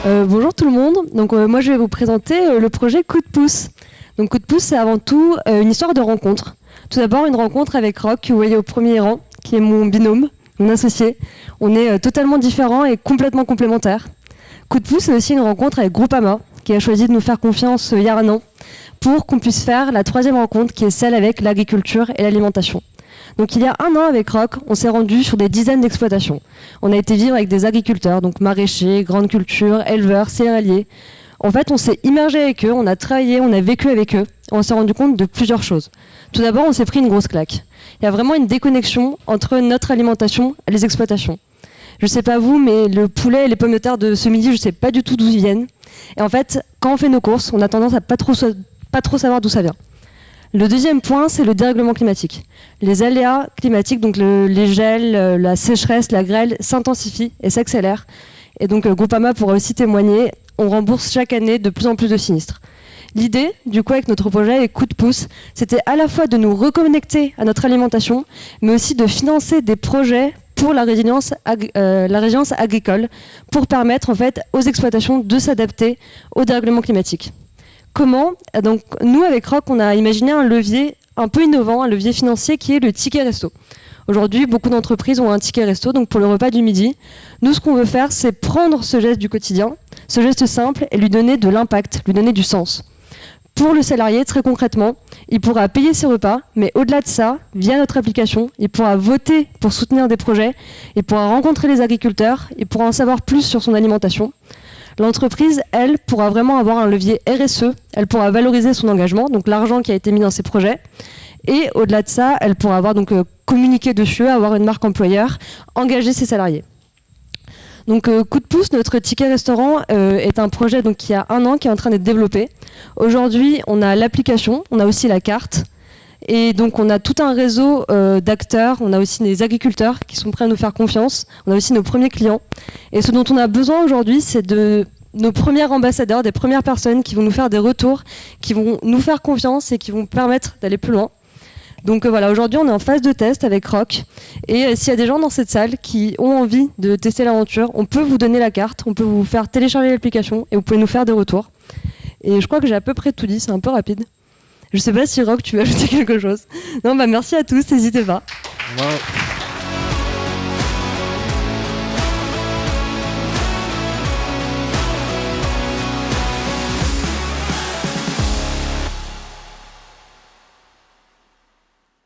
Bonjour tout le monde. Donc moi je vais vous présenter le projet Coup de pouce. Donc Coup de pouce, c'est avant tout une histoire de rencontre. Tout d'abord une rencontre avec Roch, que vous voyez au premier rang, qui est mon binôme, mon associé. On est totalement différents et complètement complémentaires. Coup de pouce, c'est aussi une rencontre avec Groupama, qui a choisi de nous faire confiance il y a un an pour qu'on puisse faire la troisième rencontre, qui est celle avec l'agriculture et l'alimentation. Donc il y a un an avec Roch, on s'est rendu sur des dizaines d'exploitations. On a été vivre avec des agriculteurs, donc maraîchers, grandes cultures, éleveurs, céréaliers. En fait, on s'est immergé avec eux, on a travaillé, on a vécu avec eux. On s'est rendu compte de plusieurs choses. Tout d'abord, on s'est pris une grosse claque. Il y a vraiment une déconnexion entre notre alimentation et les exploitations. Je ne sais pas vous, mais le poulet et les pommes de terre de ce midi, je ne sais pas du tout d'où ils viennent. Et en fait, quand on fait nos courses, on a tendance à pas trop savoir d'où ça vient. Le deuxième point, c'est le dérèglement climatique. Les aléas climatiques, donc les gels, la sécheresse, la grêle, s'intensifient et s'accélèrent. Et donc Groupama pourra aussi témoigner, on rembourse chaque année de plus en plus de sinistres. L'idée, du coup, avec notre projet et Coup de pouce, c'était à la fois de nous reconnecter à notre alimentation, mais aussi de financer des projets pour la résilience agricole, pour permettre en fait aux exploitations de s'adapter au dérèglement climatique. Comment ? Donc, nous, avec Roch, on a imaginé un levier un peu innovant, un levier financier qui est le ticket resto. Aujourd'hui, beaucoup d'entreprises ont un ticket resto, donc pour le repas du midi. Nous, ce qu'on veut faire, c'est prendre ce geste du quotidien, ce geste simple, et lui donner de l'impact, lui donner du sens. Pour le salarié, très concrètement, il pourra payer ses repas, mais au-delà de ça, via notre application, il pourra voter pour soutenir des projets, il pourra rencontrer les agriculteurs, il pourra en savoir plus sur son alimentation. L'entreprise, elle, pourra vraiment avoir un levier RSE, elle pourra valoriser son engagement, donc l'argent qui a été mis dans ses projets. Et au-delà de ça, elle pourra avoir donc communiquer dessus, avoir une marque employeur, engager ses salariés. Donc Coup de pouce, notre ticket restaurant est un projet donc, qui a un an, qui est en train d'être développé. Aujourd'hui, on a l'application, on a aussi la carte. Et donc on a tout un réseau d'acteurs, on a aussi des agriculteurs qui sont prêts à nous faire confiance, on a aussi nos premiers clients. Et ce dont on a besoin aujourd'hui, c'est de nos premiers ambassadeurs, des premières personnes qui vont nous faire des retours, qui vont nous faire confiance et qui vont permettre d'aller plus loin. Donc voilà, aujourd'hui on est en phase de test avec Roch. Et s'il y a des gens dans cette salle qui ont envie de tester l'aventure, on peut vous donner la carte, on peut vous faire télécharger l'application et vous pouvez nous faire des retours. Et je crois que j'ai à peu près tout dit, c'est un peu rapide. Je sais pas si Roch, tu veux ajouter quelque chose. Non, bah merci à tous, n'hésitez pas. Wow.